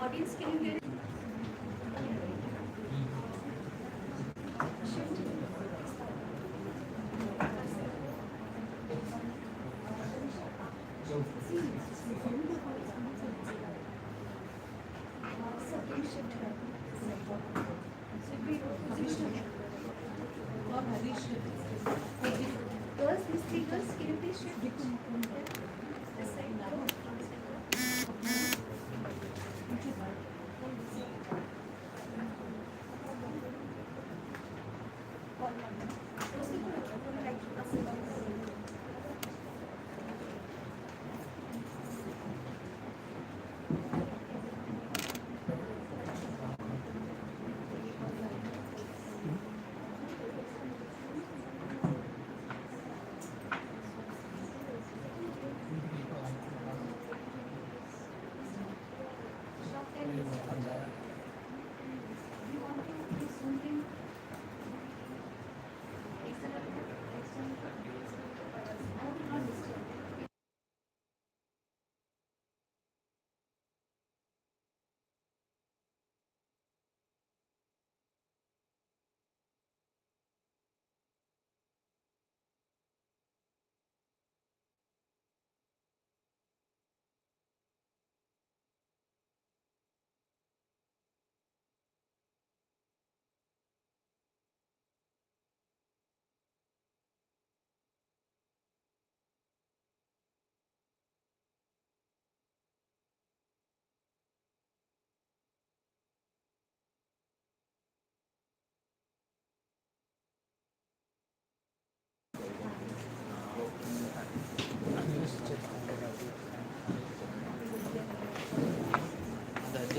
audience, can you hear? Girls, these three girls, can you please shift? This side now. See,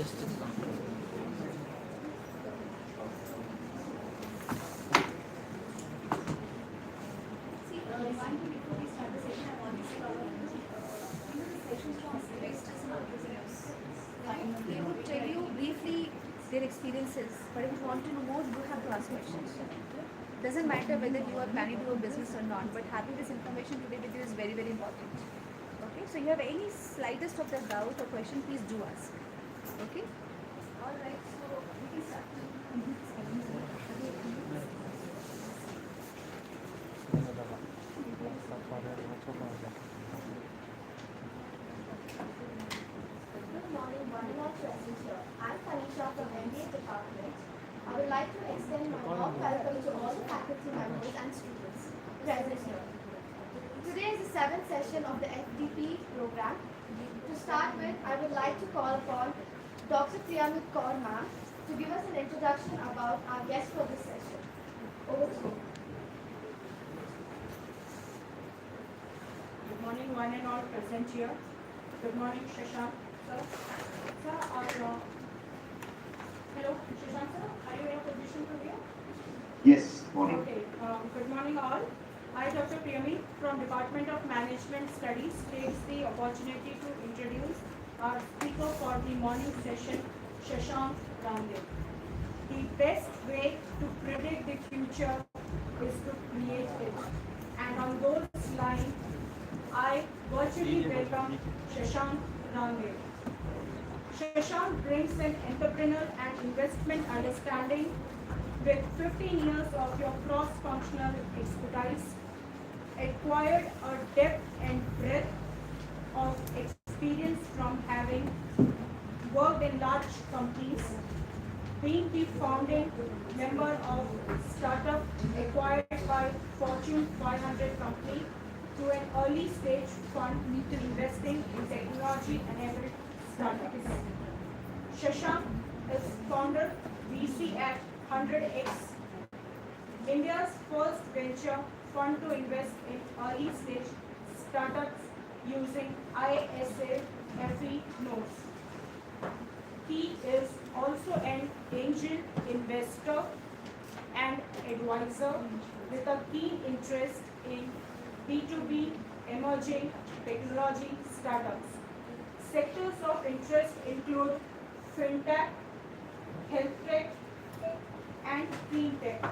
remind me before we start the session, I want to cover sessions from investors and entrepreneurs. They would tell you briefly their experiences, but if you want to know more, you have to ask questions. Doesn't matter whether you are planning to do a business or not, but having this information today with you is very, very important. Okay, so you have any slightest of the doubt or question, please do ask. Okay? All right, so we can start. Good morning, one and all present here. I'm Tanisha from MBA department. I would like to extend my warm welcome to all the faculty members and students present here. Today is the 7th session of the FDP program. To start with, I would like to call upon Dr. Priyamit Kaur ma'am to give us an introduction about our guest for this session. Over to you. Good morning, one and all present here. Good morning, Shashank, sir. Sir, hello, Shashank, sir. Are you in a position to hear? Yes, morning. Okay. Good morning, all. I, Dr. Priyami, from Department of Management Studies, takes the opportunity to introduce our speaker for the morning session, Shashank Ramdev. The best way to predict the future is to create it. And on those lines, I virtually welcome Shashank Ramdev. Shashank brings an entrepreneurial and investment understanding with 15 years of your cross-functional expertise, acquired a depth and breadth of experience from having worked in large companies, being the founding member of startup acquired by Fortune 500 company to an early stage fund to investing in technology enabled startups. Shashank is founder VC at 100x, India's first venture fund to invest in early stage startups using ISA FE notes. He is also an angel investor and advisor with a keen interest in B2B emerging technology startups. Sectors of interest include fintech, health tech, and clean tech.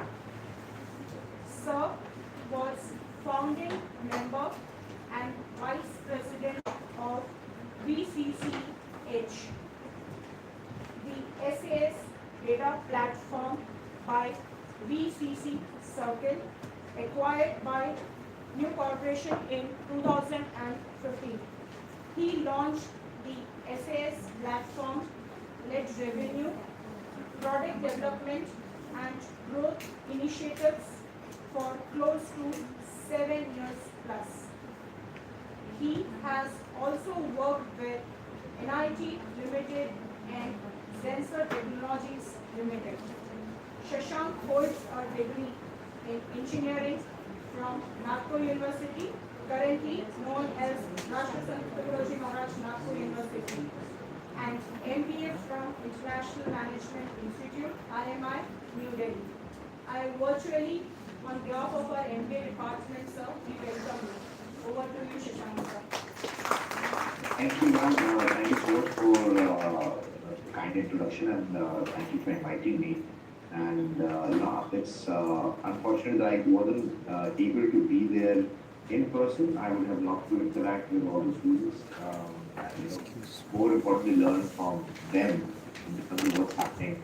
Sir was founding member and vice president of BCCH. SAS data platform by VCC Circle, acquired by New Corporation in 2015. He launched the SAS platform, led revenue, product development and growth initiatives for close to 7 years plus. He has also worked with NIT Limited and Sensor Technologies Limited. Shashank holds a degree in engineering from Nagpur University, currently known as Rashtra Sant Tukaroji Maharaj Nagpur University, and MBA from International Management Institute, IMI, New Delhi. I virtually, on behalf of our MBA department, sir, we welcome you. Over to you, Shashank, sir. Thank you, ma'am. Thank you so much for the kind introduction and thank you for inviting me. And it's unfortunate that I wasn't able to be there in person. I would have loved to interact with all the students and more importantly learn from them in terms of what's happening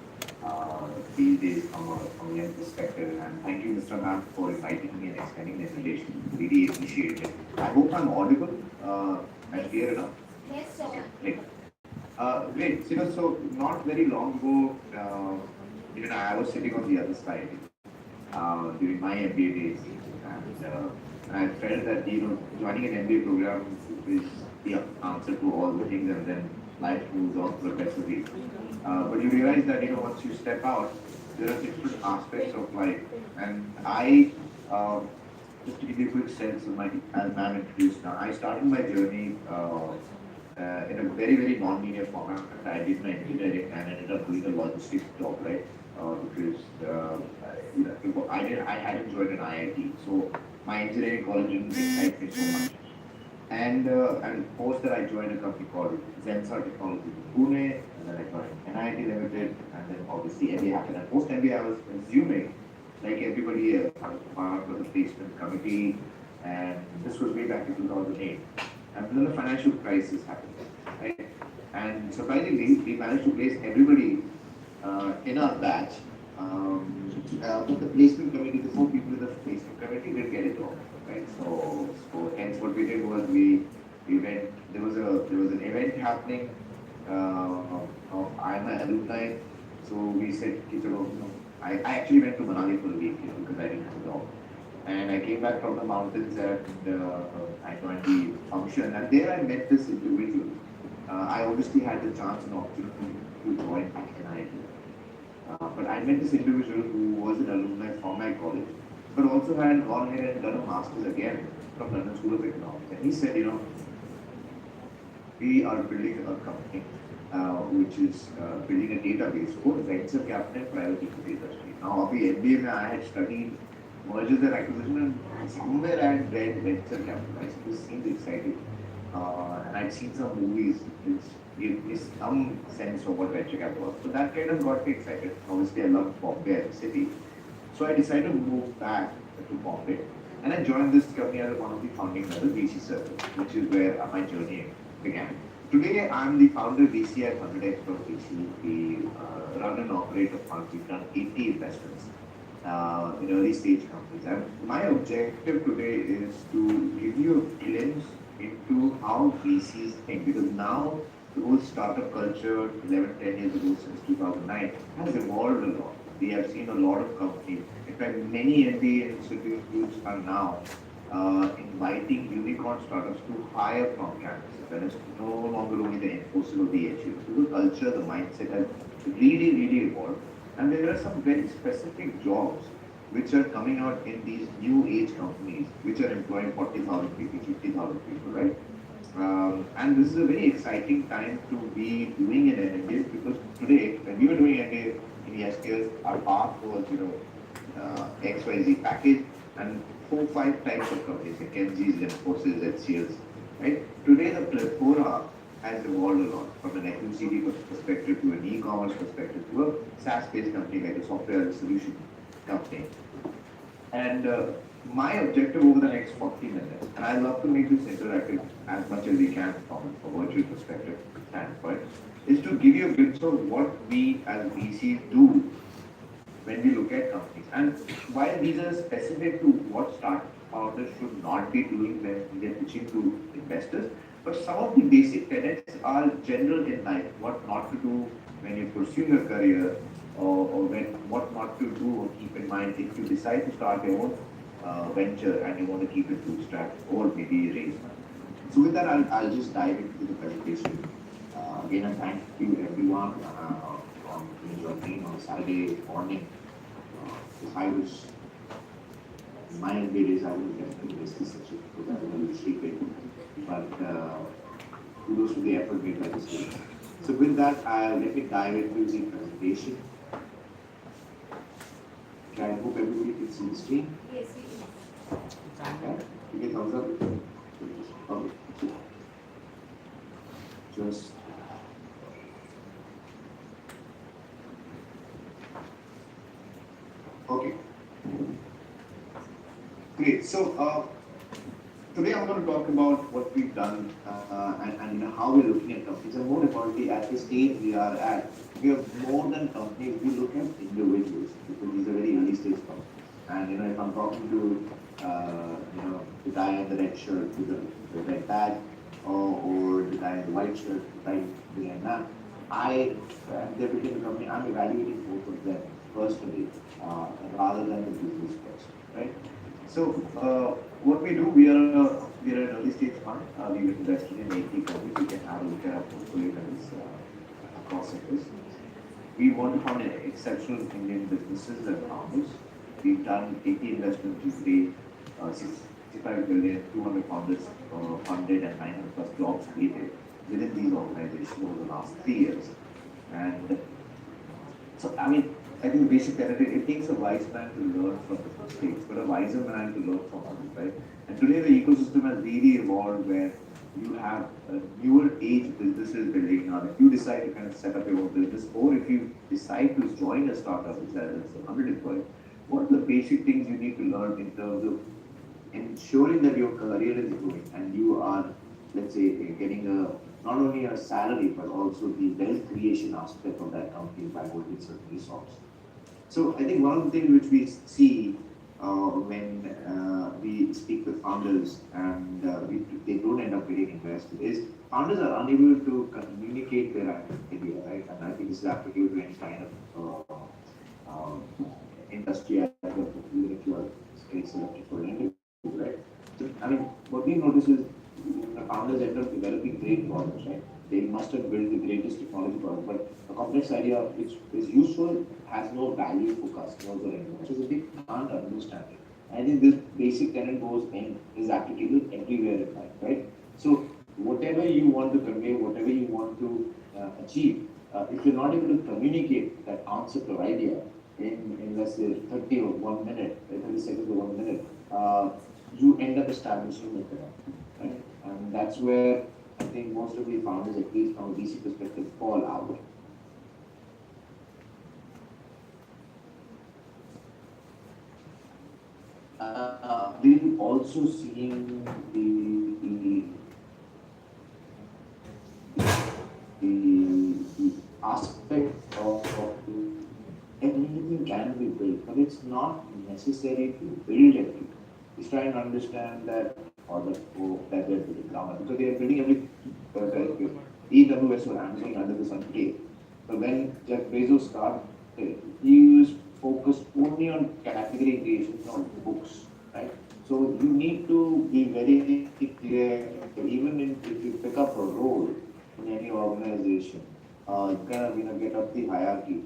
these days from a young perspective. And thank you, Mr. Ma'am, for inviting me and extending the invitation. Really appreciate it. I hope I'm audible and clear enough. Yes, sir. Great. Great. So not very long ago, I was sitting on the other side during my MBA days, and I felt that joining an MBA program is the answer to all the things, and then life moves on progressively. But you realize that once you step out, there are different aspects of life, and I just to give you a quick sense of as ma'am introduced now, I started my journey in a very, very non-linear format. I did my engineering and ended up doing a logistics job, right? Because I hadn't joined an IIT, so my engineering college didn't excite me so much. And post that I joined a company called Zensar Technologies in Pune, and then I joined NIT Limited, and then obviously MBA happened. And post MBA, I was assuming, like everybody, I was part of the placement committee, and this was way back in 2008. And then the financial crisis happened, right? And surprisingly, we managed to place everybody in our batch. But the placement committee, the 4 people in the placement committee didn't get it all, right? So hence what we did was we went. There was an event happening of IMI alumni. So we said, I actually went to Manali for a week because I didn't have a job. And I came back from the mountains and I joined the function. And there I met this individual. I obviously had the chance and opportunity to join NIT. But I met this individual who was an alumni from my college, but also had gone ahead and done a master's again from London School of Economics. And he said, we are building a company which is building a database for venture capital and private equity industry. Now, in MBA, I had studied mergers and acquisition, and somewhere I had read venture capital. I said, this seems exciting. And I'd seen some movies which gave me some sense of what venture capital was. So that kind of got me excited. Obviously, I love Bombay as a city. So I decided to move back to Bombay. And I joined this company as one of the founding members, VC Circle, which is where my journey began. Today, I'm the founder of VC at 100x from VC. We run and operate a fund. We've done 80 investments in early stage companies. And my objective today is to give you a glimpse into how VCs think, because now the whole startup culture 11, 10 years ago since 2009 has evolved a lot. We have seen a lot of companies. In fact, many MBA institutes are now inviting unicorn startups to hire from campus. That is no longer only the Infosys or the HU. So the culture, the mindset has really, really evolved. And there are some very specific jobs which are coming out in these new age companies, which are employing 40,000 people, 50,000 people, right? And this is a very exciting time to be doing an MBA, because today, when we were doing MBA in yesteryears, our path was, XYZ package and 4-5 types of companies, McKinsey's, Infosys, HCLs, right? Today, the plethora has evolved a lot from an FMCG perspective to an e-commerce perspective to a SaaS-based company like a software solution company. And my objective over the next 40 minutes, and I'd love to make this interactive as much as we can from a virtual perspective standpoint, is to give you a glimpse of what we as VCs do when we look at companies. And while these are specific to what startup founders should not be doing when they're pitching to investors, but some of the basic tenets are general in life. What not to do when you pursue your career, or when what not to do or keep in mind if you decide to start your own venture and you want to keep it bootstrapped or maybe raise money. So with that, I'll just dive into the presentation. Again, I thank you everyone on your team on Saturday morning. If I was in my MBA days, I would have definitely missed this session because I was going to sleep it. But kudos to the effort made by the students. So with that, let me dive into the presentation. Okay, I hope everybody can see the screen. Yes, we do. Okay, give me a thumbs up. Okay. Just okay. Great. So today I'm going to talk about what we've done and how we're looking at companies, and more importantly, at the stage we are at, we have more than companies. We look at individuals because these are very early stage companies. And if I'm talking to the guy in the red shirt with the red badge, or the guy in the white shirt, the guy behind that, they're building a company. I'm evaluating both of them personally, rather than the business person, right? So what we do, we are an early stage fund. We've invested in 80 companies. You can have a look at our portfolio companies across sectors. We want to find exceptional Indian businesses and founders. We've done 80 investments today, 65 billion, 200 founders funded, and 900 plus jobs created within these organizations over the last 3 years. And so, I think the basic tenet, it takes a wise man to learn from the mistakes, but a wiser man to learn from others, right? And today the ecosystem has really evolved where you have newer age businesses building now. If you decide to kind of set up your own business, or if you decide to join a startup which has 100 employees, what are the basic things you need to learn in terms of ensuring that your career is growing and you are, let's say, getting not only a salary but also the wealth creation aspect of that company by holding certain resources. So I think one of the things which we see when we speak with founders and they don't end up getting invested is founders are unable to communicate their idea, right? And I think this is applicable to any kind of industry, even if you are getting selected for an interview, right? So, what we notice is the founders end up developing great products, right? They must have built the greatest technology product, but a complex idea which is useful has no value for customers or investors if they can't understand it. I think this basic tenet goes in is applicable everywhere in life, right? So whatever you want to convey, whatever you want to achieve, if you're not able to communicate that concept or idea in let's say 30 or 1 minute, 30 seconds or 1 minute, you end up establishing it, right? And that's where I think most of the founders, at least from a VC perspective, fall out. We've also seen the aspect of anything can be built, but it's not necessary to build everything. He's trying to understand that or that they're building ground because they are building everything. AWS or Amazon under the sun today. But when Jeff Bezos started, he was focused only on category creation, not books, right? So you need to be very clear, even if you pick up a role in any organization, you kind of get up the hierarchy.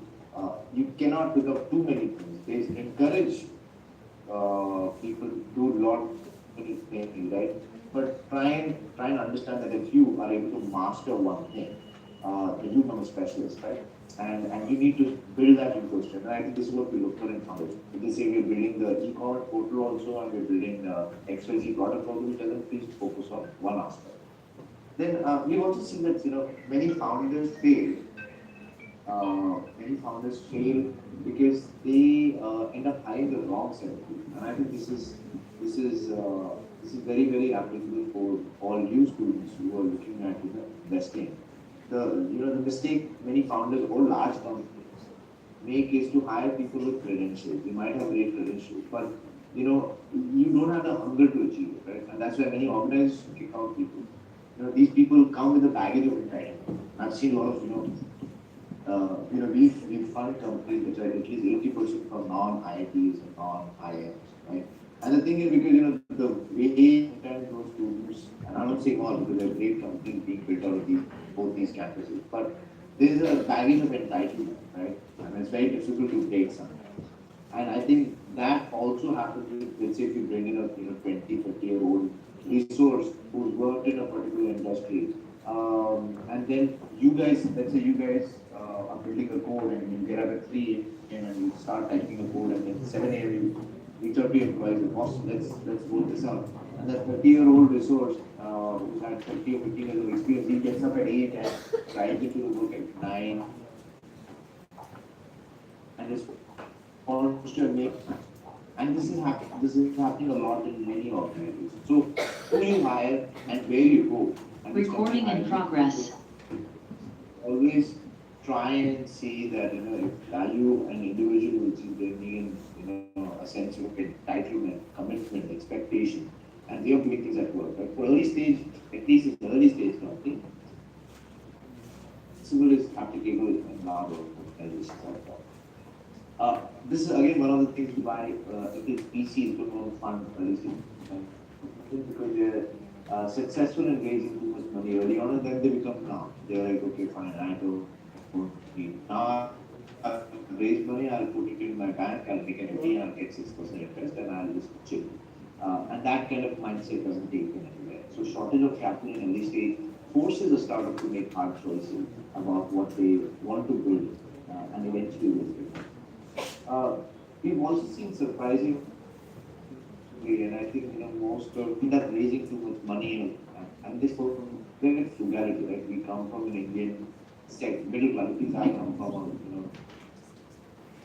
You cannot pick up too many things. They encourage people to do a lot many things, right? But try and understand that if you are able to master one thing, then you become a specialist, right? And you need to build that ecosystem. And I think this is what we look for in founders. If they say we're building the e-commerce portal also and we're building XYZ product also, which doesn't please focus on one aspect. Then we've also seen that many founders fail. Many founders fail because they end up hiring the wrong set of people. And I think this is very, very applicable for all you students who are looking at investing. the mistake many founders or large companies make is to hire people with credentials. They might have great credentials, but you don't have the hunger to achieve it, right? And that's why many organizations kick out people. These people come with a baggage of entitlement. I've seen a lot of we fund companies which are at least 80% from non-IITs and non-IIMs, right? And the thing is because the way sometimes those students, and I'm not saying all because there are great companies being built out of both these campuses, but there's a baggage of entitlement, right? And it's very difficult to take sometimes. And I think that also happens with, let's say, if you bring in a 20, 30-year-old resource who's worked in a particular industry, and then you guys, let's say you guys are building a code and you get up at 3 a.m. and you start typing a code and then 7 a.m. you reach out to your employees and boss, let's work this out. And that 30-year-old resource who's had 30 or 15 years of experience, he gets up at 8 and drives into the work at 9 and just wants to make. And this is happening a lot in many organizations. So who you hire and where you go. And Recording in progress. Always try and see that if value an individual which is bringing in a sense of entitlement, commitment, expectation, and they are doing things at work. Right? For early stage, at least in early stage company, civil is applicable in large organizations like that. This is again one of the things why it is PC is going to fund early stage because they're successful in raising too much money early on, and then they become calm. They're like, okay, fine, I don't need now. Raise money, I'll put it in my bank, I'll make an FD, I'll get 6% interest, and I'll just chill. And that kind of mindset doesn't take them anywhere. So shortage of capital in early stage forces a startup to make hard choices about what they want to build, and eventually will build. We've also seen surprising, and I think most of end up raising too much money, and this for very frugality, right? We come from an Indian middle class. At least I come from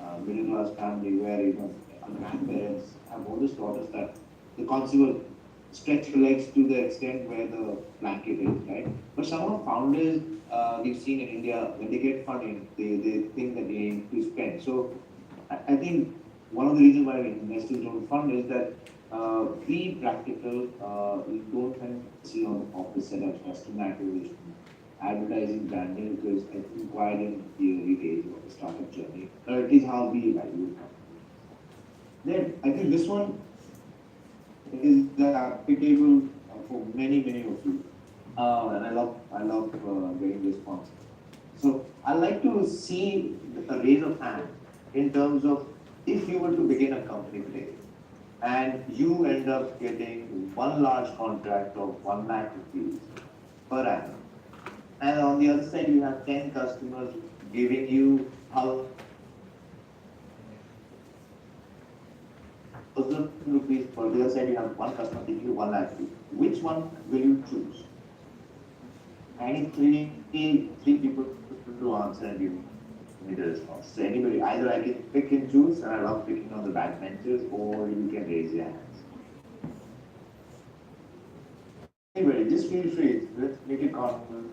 a middle class family where our grandparents have always taught us that the consumer stretch your legs to the extent where the blanket is, right? But some of the founders we've seen in India, when they get funding, they think that they need to spend. So I think one of the reasons why investors don't fund is that be practical, you don't kind of see on office setups, customer acquisition, advertising, branding, because I think required in the early days of the startup journey, or at least how we evaluate companies. Then I think this one is applicable for many of you, and I love getting responses. So I like to see a raise of hand in terms of if you were to begin a company today and you end up getting one large contract of 1 lakh rupees per annum, and on the other side you have 10 customers giving you 1,000 rupees, for the other side you have one customer giving you 1 lakh rupees. Which one will you choose? I need three people to answer and give me the response. So anybody, either I can pick and choose, and I love picking on the backbenchers, or you can raise your hands. Anybody, just feel free. Let's make it common.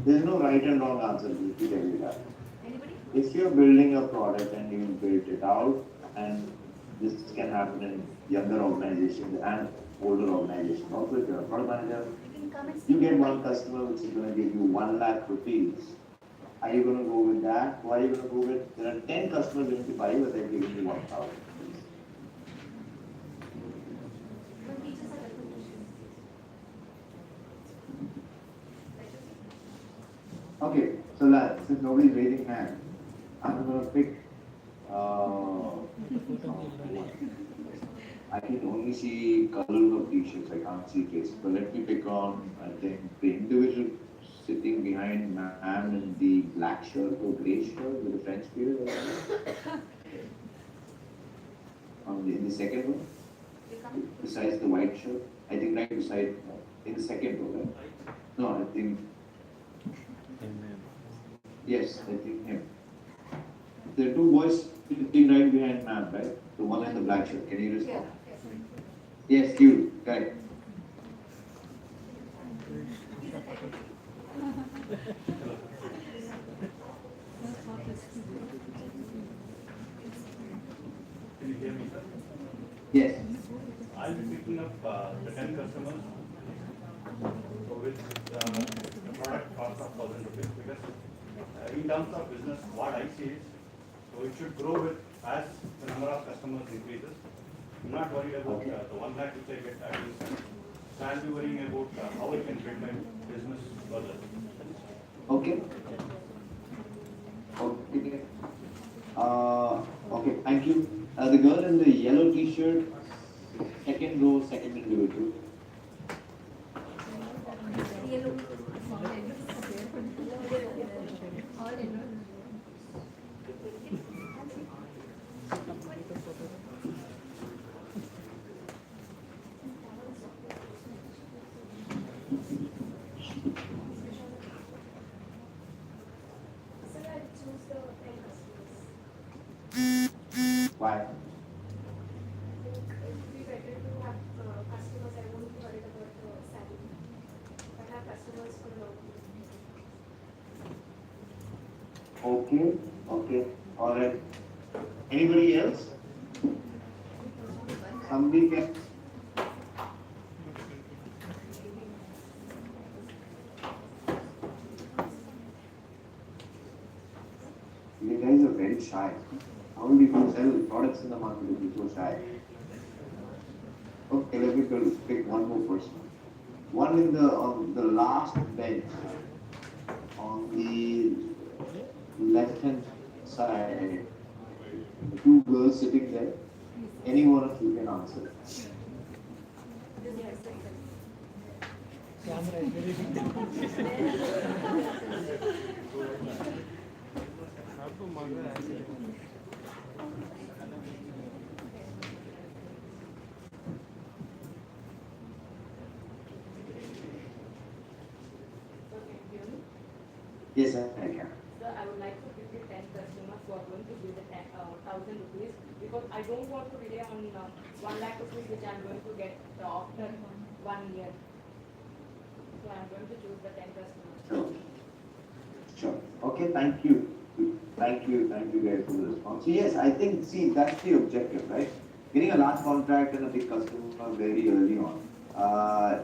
There's no right and wrong answer. Let me tell you that. Anybody? If you're building a product and you build it out, and this can happen in younger organizations and older organizations. Also, if you're a product manager, You can come and you see get my- one customer which is going to give you 1 lakh rupees. Are you going to go with that? Or are you going to go with, there are 10 customers willing to buy you, but they're giving you 1,000 rupees? Even teachers are welcome to choose. Okay, so since nobody's raising hands, I'm going to pick. I can only see colors of t-shirts, I can't see faces. But let me pick on, I think, the individual sitting behind ma'am in the black shirt or grey shirt with a French beard. In the second one, You come. besides the white shirt, I think right beside, in the second row, right? No, I think, yes, I think him. There are two boys sitting right behind ma'am, right? The one in the black shirt. Can you respond? Yes, you. Correct. I'll be picking up the 10 customers so with the product cost of 1,000 rupees because in terms of business, what I see is, so it should grow with as the number of customers increases. I'm not worried about the 1 lakh which I get at least. So I'll be worrying about how I can build my business further. Okay. Okay. Okay, thank you. The girl in the yellow t-shirt, second row, second individual. Yellow. So I choose the 10 customers. Why? I think it would be better to have customers. I won't be worried about the salary. If I have customers for long. Okay, okay, all right. Anybody else? Somebody can. You guys are very shy. How will you sell products in the market if you're so shy? Okay, let me pick one more person. One on the last bench, on the left-hand side, two girls sitting there. Any one of you can answer. Yes, I can. Sir, I would like to give you 10 customers who are going to give the 1,000 rupees because I don't want to rely on 1 lakh rupees which I am going to get after 1 year. So I am going to choose the 10 customers. Sure. Sure. Okay, thank you. Thank you guys for the response. So yes, I think, see, that's the objective, right? Getting a large contract and a big customer very early on. I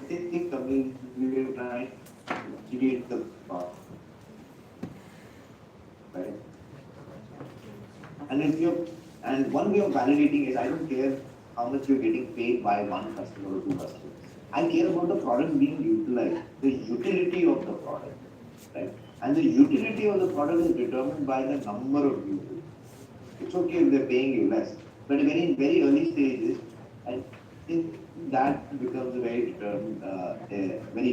think we're trying to get the right? And one way of validating is I don't care how much you're getting paid by one customer or two customers. I care about the product being utilized, the utility of the product, right? And the utility of the product is determined by the number of users. It's okay if they're paying you less, but very very early stages, I think that becomes a very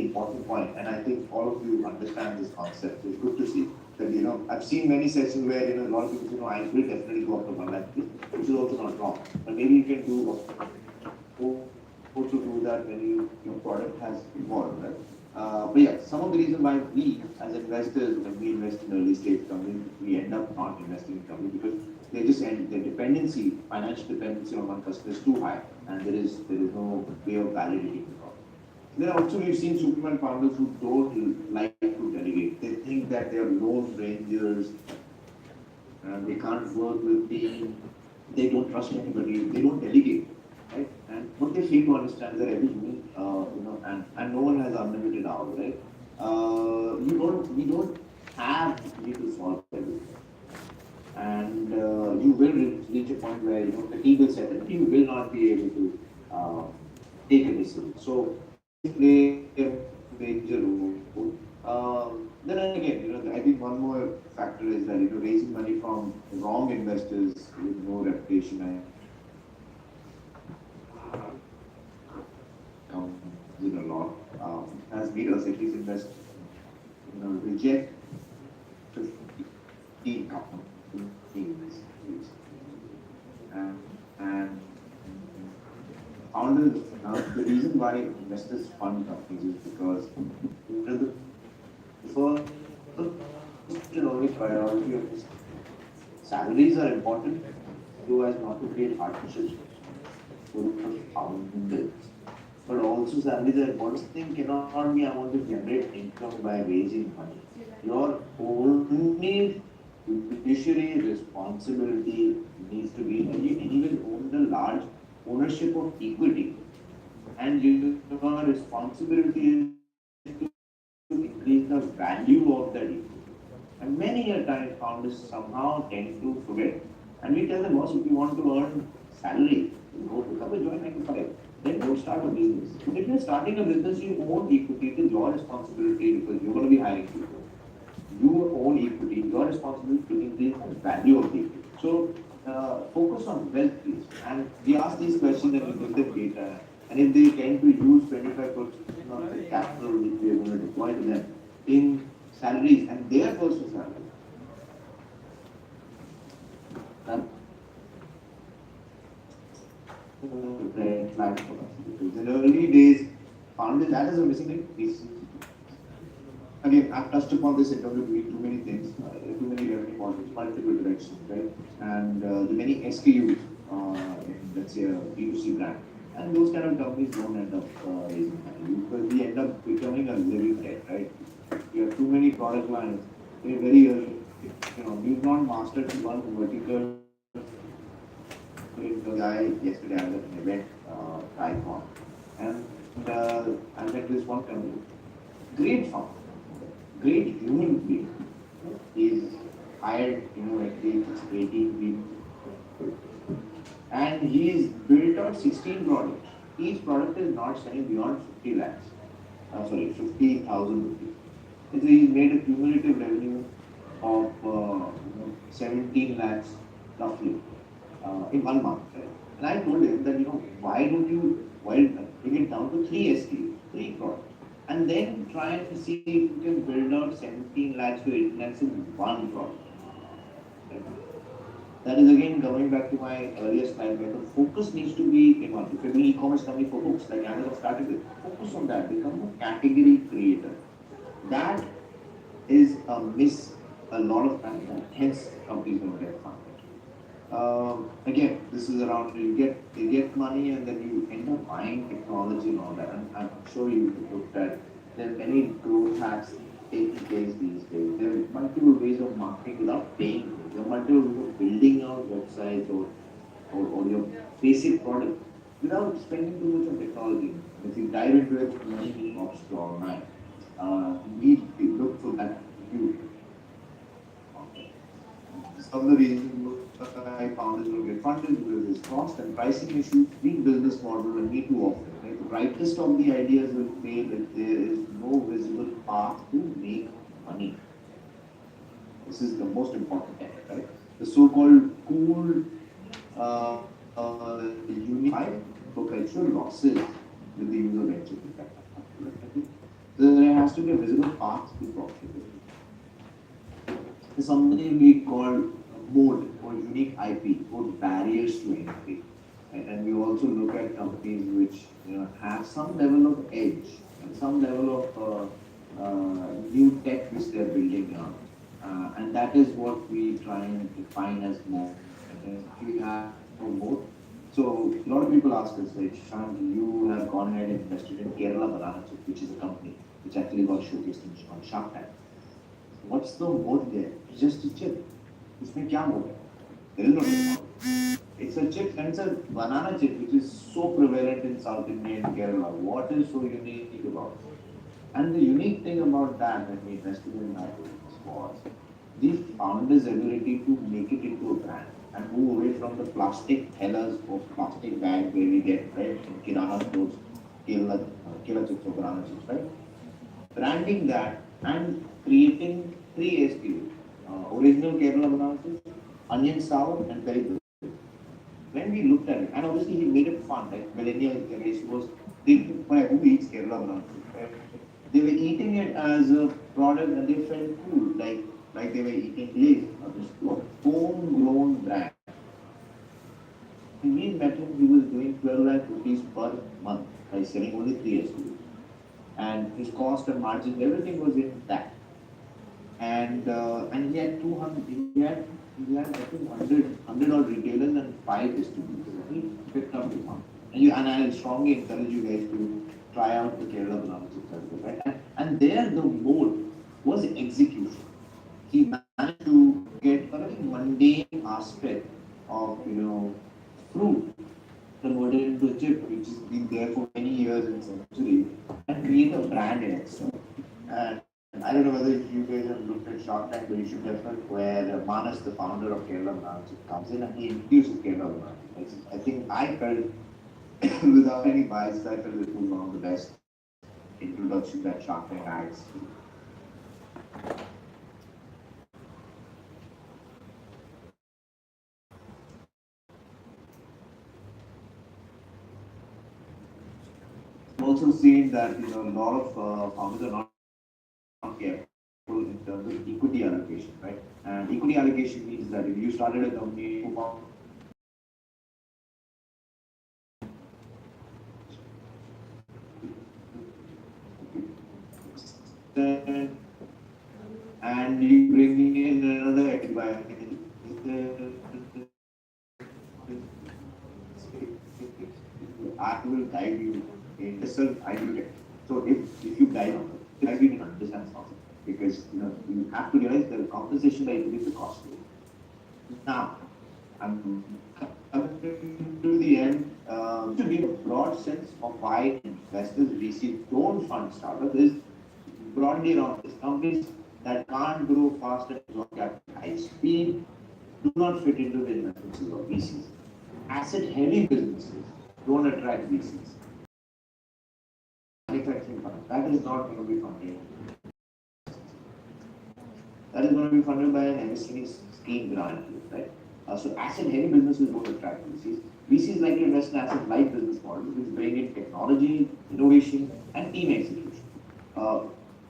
important point. And I think all of you understand this concept. It's good to see that I've seen many sessions where a lot of people say, no, I will definitely go up to 1 lakh, which is also not wrong. But maybe you can also do that when your product has evolved, right? But yeah, some of the reason why we as investors, when we invest in early stage companies, we end up not investing in companies because their financial dependency on one customer is too high, and there is no way of validating the product. Then also we've seen Superman founders who don't like to delegate. They think that they are lone rangers, and they can't work with team. They don't trust anybody. They don't delegate, right? And what they fail to understand is that every human, and no one has unlimited hours, right? We don't have to solve everything. And you will reach a point where fatigue will set in. You will not be able to take a decision. So play a major role. Then again, I think one more factor is that raising money from wrong investors with no reputation in a lot has made us at least invest, reject 15 companies. And founders, the reason why investors fund companies is because the first and only priority of this salaries are important so as not to create hardships for the founders. But also salaries are important. Thing cannot be I want to generate income by raising money. Your only fiduciary responsibility needs to be, and you will own the large ownership of equity, and your responsibility is to increase the value of that equity. And many a time founders somehow tend to forget. And we tell them, boss, if you want to earn salary, go to come and join 9 to 5. Then don't start a business. But if you're starting a business, you own equity, it is your responsibility because you're going to be hiring people. You own equity, your responsibility to increase the value of the equity. So focus on wealth, please. And we ask these questions and we give them data. And if they tend to use 25% of the capital which we are going to deploy to them in salaries and their personal salaries, then red flag for us. Because in early days, founders, that is a missing link. Again, I've touched upon this in terms of doing too many things, too many revenue models, multiple directions, right? And the many SKUs in, let's say, a B2C brand. And those kind of companies don't end up raising money because we end up becoming a living debt, right? We have too many product lines very early. We've not mastered one vertical. The guy yesterday I was at an event, Icon, and I met this one company, great founder, great human being. He's hired, at least 18 people. And he's built out 16 products. Each product is not selling beyond 50 lakhs. 50,000 rupees. So he's made a cumulative revenue of 17 lakhs roughly in 1 month. Right? And I told him that, why don't you bring it down to 3 SKUs, 3 products, and then try and see if you can build out 17 lakhs to 18 lakhs in 1 product. Right? That is again coming back to my earlier slide where the focus needs to be in one. If you're doing e-commerce company for hooks, like Amazon started with, focus on that, become a category creator. That is a miss a lot of times, and hence companies don't get funded. Again, this is around you get money and then you end up buying technology and all that. And I'm sure you looked at there are many growth hacks taking place these days. There are multiple ways of marketing without paying. There are multiple ways of building out websites or your basic product without spending too much on technology. If you dive into it, many options online. We look for that huge. Some of the reasons why founders don't get funded because there's cost and pricing issues, weak business model, and need to offer. Right? The brightest of the ideas will fail if there is no visible path to make money. This is the most important thing, right? The so-called cool, unified perpetual losses with the use of venture capital. There has to be a visible path to profitability. There's something we call mode or unique IP or barriers to entry. Right? And we also look at companies which have some level of edge and some level of new tech which they're building on. And that is what we try and define as mode. We have a mode. So a lot of people ask us, like, Shashank, you have gone ahead and invested in Kerala Banana Chip, which is a company which actually got showcased on Shark Tank. What's the mode there? It's just a chip. Usme kya mode hai? There is no technology. It's a chip and it's a banana chip which is so prevalent in South India and Kerala. What is so unique about it? And the unique thing about that when we invested in that was the founder's ability to make it into a brand and move away from the plastic tellers or plastic bag where we get right in Kirana stores, Kerala chips or banana chips, right? Branding that and creating 3 SKUs, original Kerala banana chips, onion sour and peri peri. When we looked at it, and obviously he made it fun, like millennial generation was, who eats Kerala banana chips, right? They were eating it as a product and they felt cool, like they were eating Lay's, this homegrown brand. And we met him, he was doing 12 lakh rupees per month by selling only 3 SKUs. And his cost and margins, everything was in that. And he had 200, he had I think 100 odd retailers and 5 distributors. He picked up the one. And I strongly encourage you guys to try out the Kerala Banana Chips as well, right? And there the mode was execution. He managed to get a very mundane aspect of fruit convert it into a chip which has been there for many years and centuries and create a brand in itself. And I don't know whether you guys have looked at Shark Tank, but you should definitely where Manas, the founder of Kerala Branch, comes in and he introduces Kerala Branch. I think I felt without any bias, I felt it was one of the best introductions that Shark Tank has. Also seen that a lot of founders are not careful in terms of equity allocation, right? And equity allocation means that if you started a company, and you bring in another equity buyer, I will guide you in the self ideal. So if you guide on it, I will understand something because you have to realize the compensation that is the cost. Now, I'm coming to the end. To give a broad sense of why investors VC don't fund startups is broadly around this. Companies that can't grow fast and absorb capital at high speed do not fit into the investments of VCs. Asset-heavy businesses don't attract VCs. Manufacturing fund, that is not going to be funded. That is going to be funded by an MSME scheme grant, right? So asset-heavy businesses don't attract VCs. VCs like to invest in asset-light business models, which bring in technology, innovation, and team execution.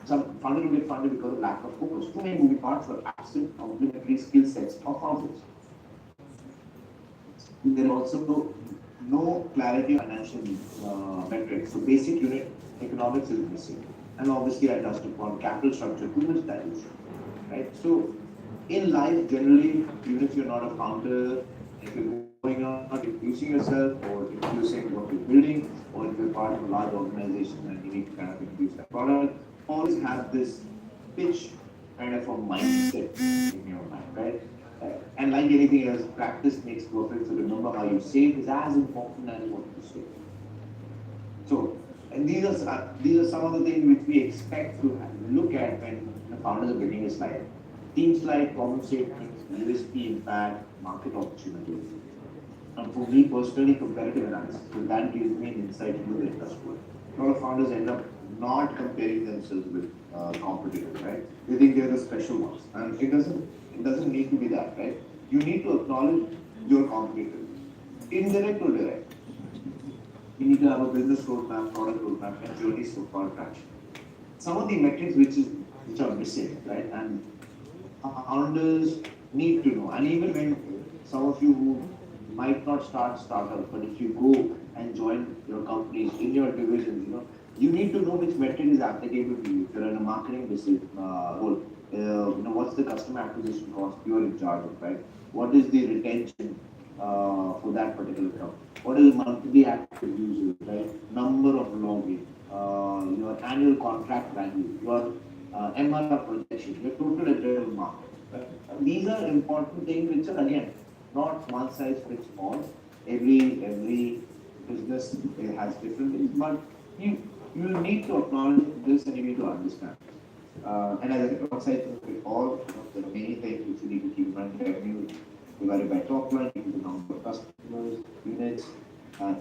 Some funding will get funded because of lack of focus. Too many moving parts or absent complementary skill sets of founders. There is also no clarity on financial metrics. So basic unit economics is missing. And obviously I touched upon capital structure, too much dilution. Right? So in life generally, even if you're not a founder, if you're going on introducing yourself or introducing what you're building, or if you're part of a large organization and you need to kind of introduce that product, always have this pitch kind of a mindset in your mind, right? And like anything else, practice makes perfect. So remember how you say it is as important as what you say. So, and these are some of the things which we expect to look at when the founders are building a slide. Themes like problem statements, USP impact, market opportunity. And for me personally, comparative analysis. So that gives me an insight into the industry. A lot of founders end up not comparing themselves with competitors, right? They think they're the special ones, and it doesn't need to be that, right? You need to acknowledge your competitors, indirect or direct. You need to have a business roadmap, product roadmap, and journey so far traction. Some of the metrics which are missing, right? And founders need to know, and even when some of you who might not start startups, but if you go and join your companies in your divisions, you need to know which metric is applicable to you. If you're in a marketing role, what's the customer acquisition cost you're in charge of, right? What is the retention for that particular account? What is monthly active users, right? Number of login, your annual contract value, your MRR projection, your total addressable market. Right? These are important things which are again not one size fits all. Every business has different things, but you need to acknowledge this and you need to understand. And as a outside of all, there are many things which you need to keep in mind. Revenue divided by top line, into the number of customers, units,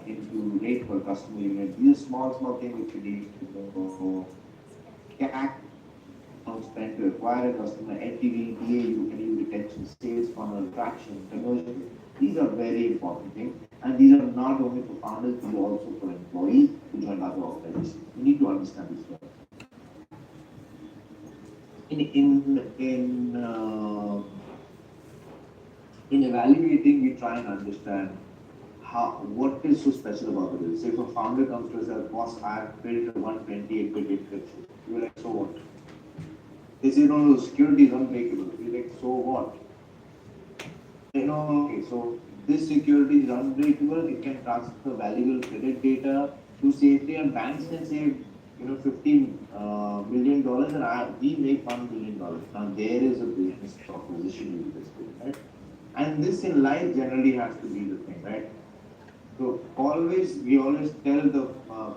into rate per customer unit. These are small things which you need to know. CAC, spend to acquire a customer, LTV, DAU, any retention, sales funnel, traction, conversion. These are very important things, and these are not only for founders, but also for employees who join other organizations. You need to understand this well. In evaluating, we try and understand what is so special about the business. Say if a founder comes to us and says, "Boss, I have built a 128-bit encryption." You're like, "So what?" They say, "No, security is unbreakable." You're like, "So what?" Okay, so this security is unbreakable. It can transfer valuable credit data to safety, and banks can save, $15 million, and we make $1 billion. Now there is a business proposition with this thing, right? And this in life generally has to be the thing, right? So we always tell the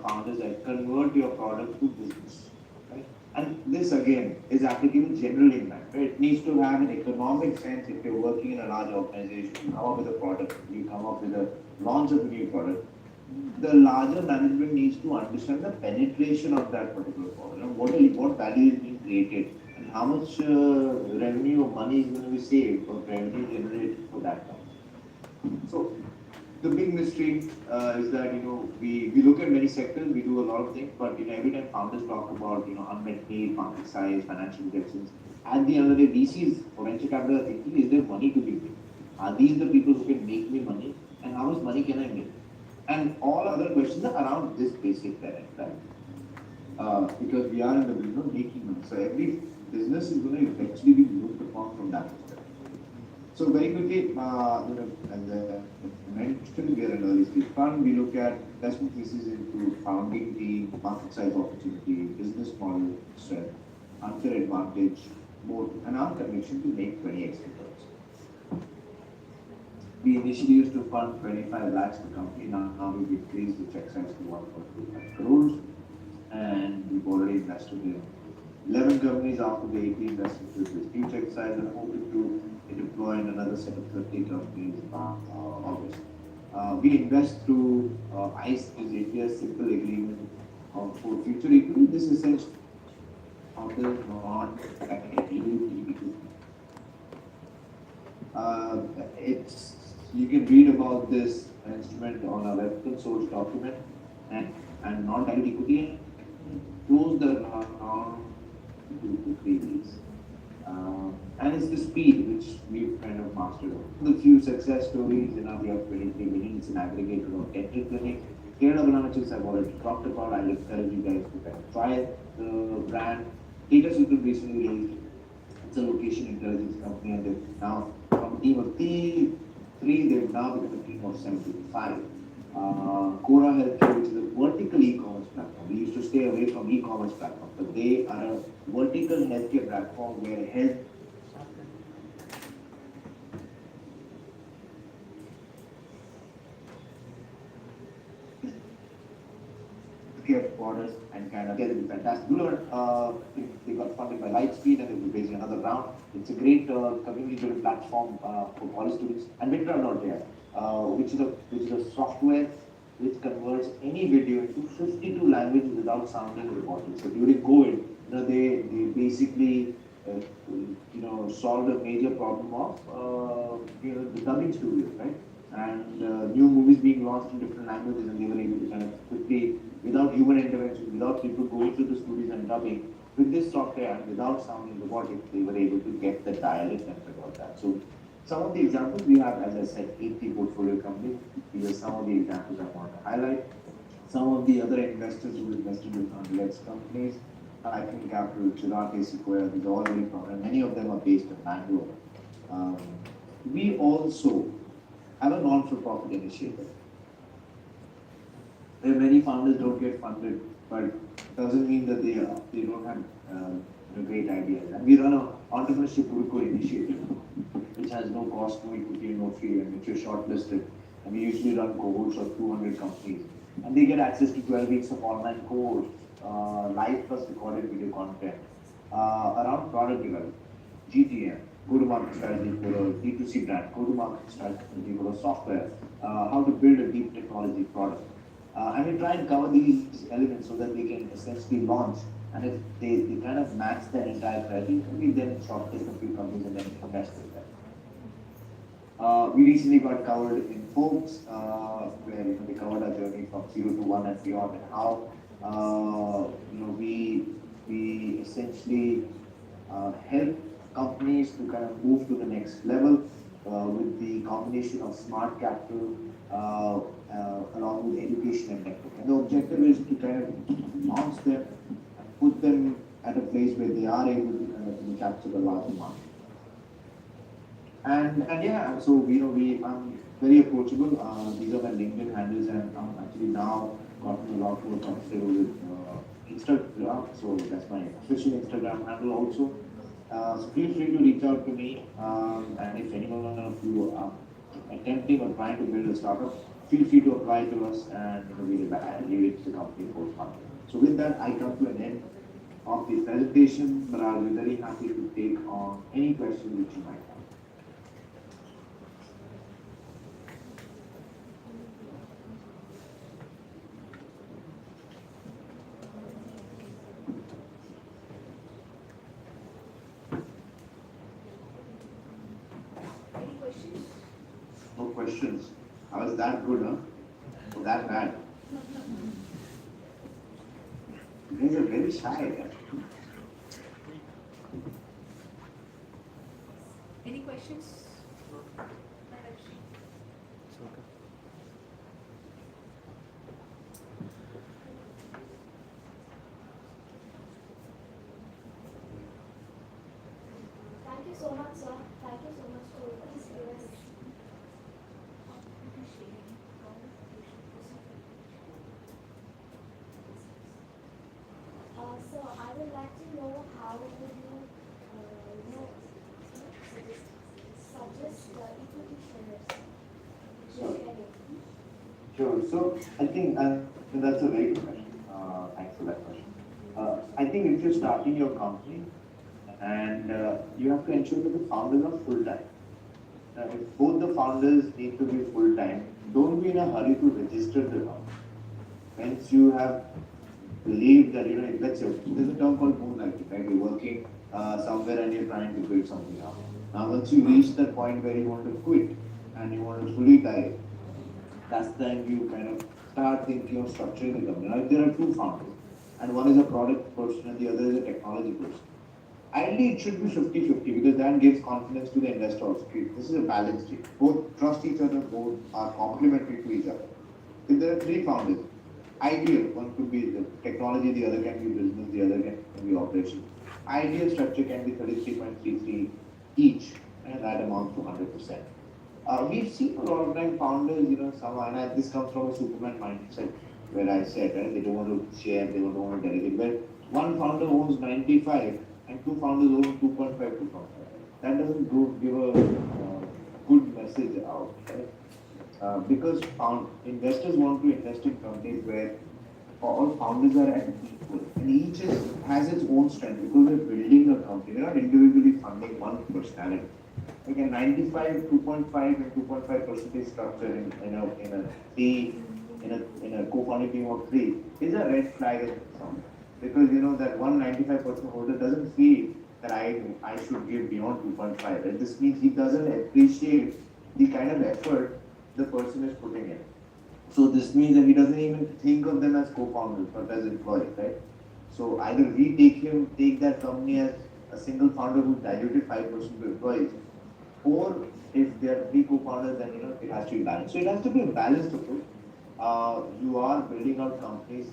founders that convert your product to business, right? And this again is applicable generally in life. Right? It needs to have an economic sense. If you're working in a large organization, you come up with a product, you come up with a launch of a new product. The larger management needs to understand the penetration of that particular product. You know, what value is being created, and how much revenue or money is going to be saved or revenue generated for that company. So the big mystery is that we look at many sectors, we do a lot of things, but every time founders talk about unmet need, market size, financial projections, at the end of the day, VCs or venture capital are thinking, is there money to be made? Are these the people who can make me money, and how much money can I make? And all other questions are around this basic parent, right? Because we are in the business of making money, so every business is going to eventually be looked upon from that perspective. So very quickly, as I mentioned, we are an early stage fund. We look at investment thesis into founding team, market size opportunity, business model strength, unfair advantage, both, and our conviction to make 20x returns. We initially used to fund 25 lakhs per company. Now we've increased the check size to 1.25 crores, and we've already invested in 11 companies after the 18 investments with this new check size, and hoping to deploy in another set of 30 companies by August. We invest through ICE, is India's simple agreement for future equity. This is essentially not it's you can read about this instrument on a web source document, and non-diluted equity close the account 2 to 3 weeks. And it's the speed which we've kind of mastered. The few success stories, we have 23 million, it's an aggregator of 10 clinics. Kerala Banana I've already talked about. I'll encourage you guys to kind of try the brand. Data Super recently released. It's a location intelligence company, and they've now, from a team of three, they've now become a team of 75. Cora Healthcare, which is a vertical e-commerce platform. We used to stay away from e-commerce platforms, but they are a vertical healthcare platform where healthcare borders and kind of get it fantastic. They got funded by Lightspeed, and they will be raising another round. It's a great community-driven platform for college students. And Mitra.ai, which is a software which converts any video into 52 languages without sounding robotic. So during COVID, they basically solved a major problem of the dubbing studios, right? And new movies being launched in different languages, and they were able to kind of quickly, without human intervention, without people going to the studios and dubbing, with this software and without sounding robotic, they were able to get the dialect and all that. So some of the examples we have, as I said, 80 portfolio companies. These are some of the examples I want to highlight. Some of the other investors who invested in Lex companies, Icon Capital, Chirati, Sequoia, these are all very prominent. Many of them are based in Bangalore. We also have a non-for-profit initiative. There are many founders don't get funded, but doesn't mean that they don't have great ideas. And we run an entrepreneurship Gurukul initiative, which has no cost, no equity, no fee, and which is shortlisted. And we usually run cohorts of 200 companies, and they get access to 12 weeks of online course, live plus recorded video content around product development, GTM, go-to-market strategy for a D2C brand, go-to-market strategy for a software, how to build a deep technology product. And we try and cover these elements so that they can essentially launch. And if they kind of match that entire criteria, we then shortlist a few companies and then invest in them. We recently got covered in Forbes, where they covered our journey from 0 to 1 and beyond, and how we essentially help companies to kind of move to the next level with the combination of smart capital along with education and network. And the objective is to kind of launch them and put them at a place where they are able to kind of capture the larger market. And yeah, so I'm very approachable. These are my LinkedIn handles, and I'm actually now gotten a lot more comfortable with Instagram. So that's my official Instagram handle also. So feel free to reach out to me. And if anyone of you are attempting or trying to build a startup, feel free to apply to us and we'll evaluate the company post-market. So with that, I come to an end of the presentation, but I'll be very happy to take on any questions which you might have. Any questions? No questions. I was that good, huh? Or that bad? You guys are very shy. Yeah? Any questions? Thank you so much, sir. Thank you so much to this US. So I would like to know how would you, suggest equity shares? Sure. So I think that's a very good question. Thanks for that question. I think if you're starting your company and you have to ensure that the founders are full time. If both the founders need to be full time, don't be in a hurry to register the company. Once you have believed that, let's say, there's a term called moonlighting, right? You're working somewhere and you're trying to build something up. Now, once you reach that point where you want to quit and you want to fully dive, that's the time you kind of start thinking of structuring the company. Now, if there are two founders, and one is a product person and the other is a technology person, ideally it should be 50-50 because that gives confidence to the investor also. This is a balanced deal. Both trust each other, both are complementary to each other. If there are three founders, ideal, one could be the technology, the other can be business, the other can be operation. Ideal structure can be 33.33 each, and that amounts to 100%. We've seen a lot of time founders, and this comes from a Superman mindset, where I said, right, they don't want to share, they don't want to delegate. Where one founder owns 95 and two founders own 2.5 to 2.5. That doesn't give a good message out, right? Because investors want to invest in companies where all founders are at equal, and each has its own strength because we're building a company. We're not individually funding one personality. Like a 95, 2.5, and 2.5 percentage structure in a co-founding team of three is a red flag in some, because that 195% holder doesn't feel that I should give beyond 2.5. Right? This means he doesn't appreciate the kind of effort the person is putting in. So this means that he doesn't even think of them as co-founders but as employees, right? So either we take that company as a single founder who diluted 5% to employees, or if there are three co-founders, then it has to be balanced. So it has to be a balanced approach. You are building out companies,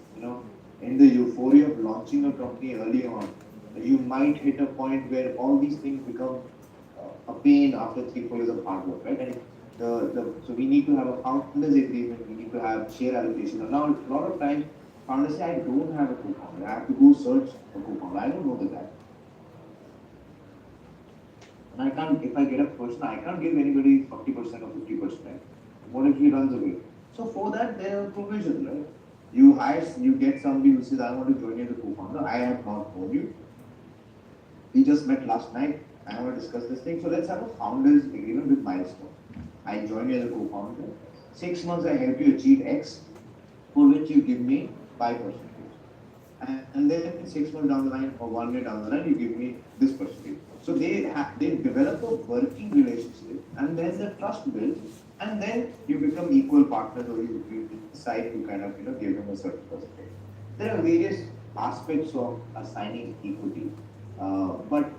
in the euphoria of launching a company early on, you might hit a point where all these things become a pain after 3-4 years of hard work, right? And so we need to have a founders agreement, we need to have share allocation. And now a lot of times founders say, I don't have a co-founder, I have to go search a co-founder. I don't know that. And if I get a person, I can't give anybody 40% or 50%. What if he runs away? So for that, there are provisions, right? You get somebody who says, I want to join you as a co-founder. I have not known you. We just met last night. I want to discuss this thing. So let's have a founders agreement with milestone. I join you as a co-founder. 6 months I help you achieve X, for which you give me 5%. And then 6 months down the line or 1 year down the line, you give me this percentage. So they develop a working relationship, and then the trust builds, and then you become equal partners, or you decide to kind of give them a certain percentage. There are various aspects of assigning equity, but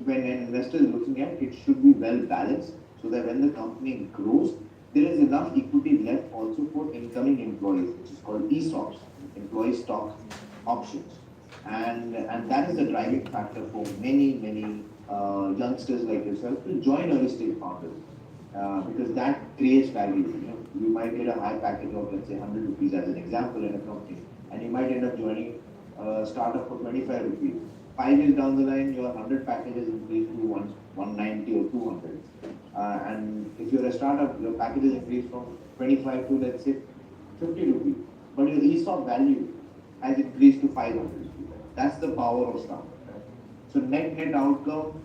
when an investor is looking at it, should be well balanced so that when the company grows, there is enough equity left also for incoming employees, which is called ESOPs, employee stock options. And that is the driving factor for many youngsters like yourself to join early stage founders, because that creates value. You might get a high package of, let's say, 100 rupees as an example in a company, and you might end up joining a startup for 25 rupees. 5 years down the line, your 100 packages increase to 190 or 200. And if you're a startup, your package is increased from 25 to let's say 50 rupees, but your ESOP value has increased to 500 rupees. That's the power of startup. Right? So net outcome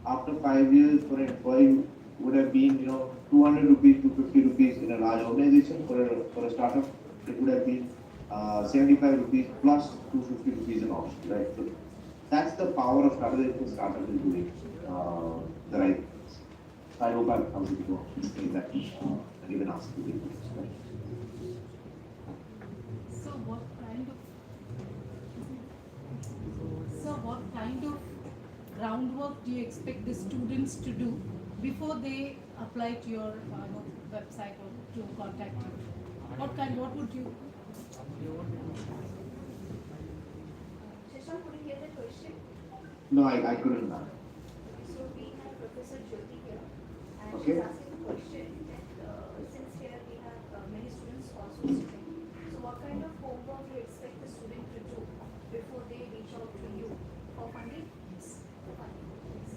after 5 years for an employee would have been 200 rupees to 50 rupees in a large organization. For a startup, it would have been 75 rupees plus 250 rupees in option. Right. So that's the power of startup. If the startup is doing the right things. So I hope I've able to explain that and even ask you the question. So what kind of groundwork do you expect the students to do before they apply to your website or to contact you? What would you? Shashank, could you hear the question? No, I couldn't. So we have Professor Jyoti here, and Okay. she's asking a question that since here we have many students also sitting, so what kind of homework you expect the student to do before they reach out to you for funding? Yes. For funding. Yes.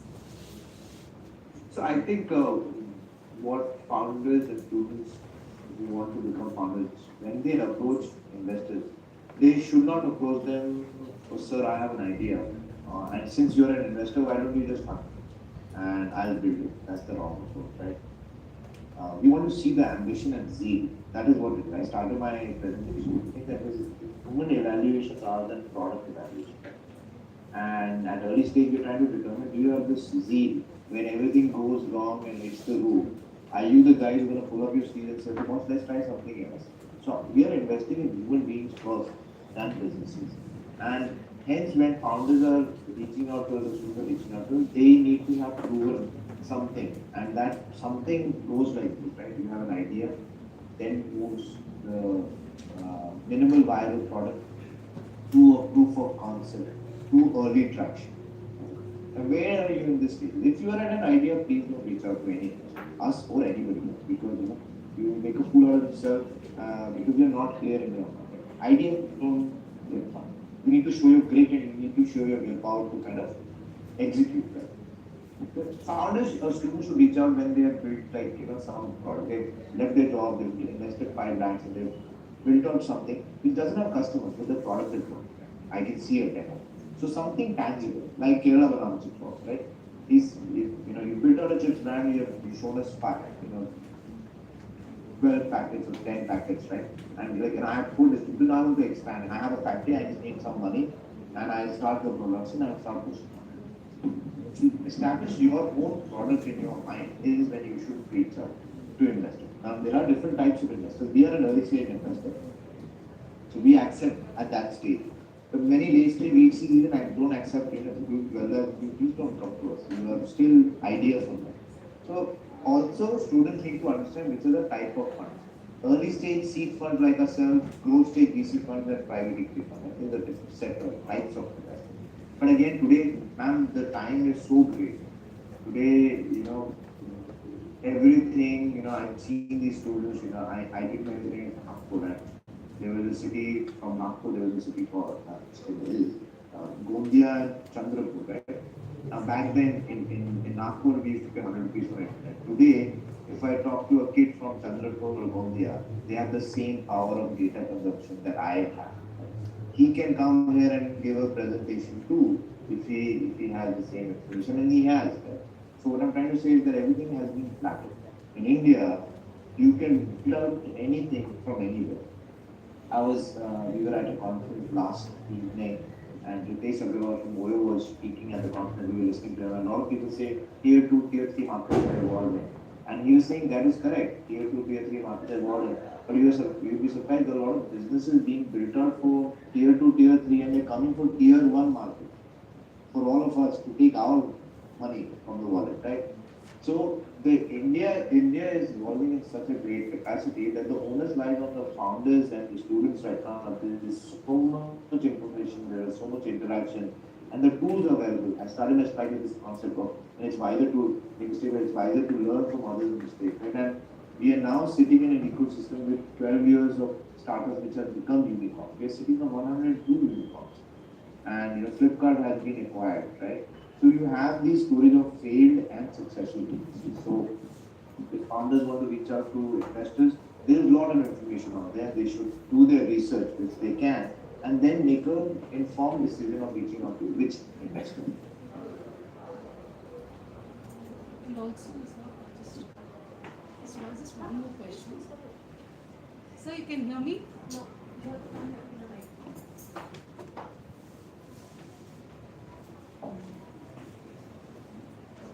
So I think what founders and students who want to become founders, when they approach investors, they should not approach them, oh, sir, I have an idea. And since you're an investor, why don't you just fund and I'll build it? That's the wrong approach, right? We want to see the ambition and zeal. That is what it is. I started my presentation. I think that was human evaluation rather than product evaluation. And at early stage, we're trying to determine, do you have this zeal when everything goes wrong and hits the roof? Are you the guy who's going to pull up your sleeves and say, boss, let's try something else? So we are investing in human beings first than businesses. And hence, when founders are reaching out to us, students are reaching out to us, they need to have proven something. And that something goes like this, right? You have an idea, then moves the minimal viable product to a proof of concept, to early traction. And where are you in this stage? If you are at an idea, please don't reach out to any us or anybody else, because you make a fool out of yourself because you're not clear in your mind. Idea don't get fun. You need to show your grit and you need to show your willpower to kind of execute that. Founders or students should reach out when they have built some product. They've left their job, they've invested 5 lakhs and they've built out something which doesn't have customers, but the product is good. I can see a demo. So something tangible, like Kerala Banana Chips, right? You built out a chips brand, you shown us 12 packets or 10 packets, right? And I have food distribution, now I want to expand. And I have a factory, I just need some money, and I start the production, I start pushing. To establish your own product in your mind is when you should reach out to investors. Now there are different types of investors. We are an early stage investor, so we accept at that stage. But many late stage VCs even don't accept it. Please don't come to us. You are still ideas on that. So also students need to understand which is the type of funds. Early stage seed funds like ourselves, growth stage VC funds and private equity funds. Is a different set of types of investors. But again, today, ma'am, the time is so great. Today, everything, I've seen these students, I did my degree in Nagpur. There was a city from Nagpur, there was a city called Gondia and Chandrapur, right? Now back then in Nagpur, we used to pay 100 rupees for internet. Today, if I talk to a kid from Chandrapur or Gondia, they have the same power of data consumption that I have. He can come here and give a presentation too if he has the same information, and he has. So what I'm trying to say is that everything has been flattened. In India, you can build out anything from anywhere. We were at a conference last evening, and Ritesh Agarwal from Oyo was speaking at the conference. We were listening to him, and a lot of people say tier 2, tier 3 markets are evolving. And he was saying that is correct. Tier 2, tier 3 markets are evolving. But you'll be surprised, there are a lot of businesses being built out for tier 2, tier 3, and they're coming for tier 1 market. For all of us to take our money from the wallet, right? So India is evolving in such a great capacity that the onus lies on the founders and the students right now. There is so much information, there is so much interaction, and the tools are available. I started my slide with this concept of, and it's wiser to learn from others' mistakes. Right? And we are now sitting in an ecosystem with 12 years of startups which have become unicorns. We are sitting on 102 unicorns. And Flipkart has been acquired, right? So you have these stories of failed and successful businesses. So if founders want to reach out to investors, there is a lot of information out there. They should do their research, which they can, and then make an informed decision of reaching out to which investor. And also, just one more question. Sir, you can hear me? No, you have to come in the mic.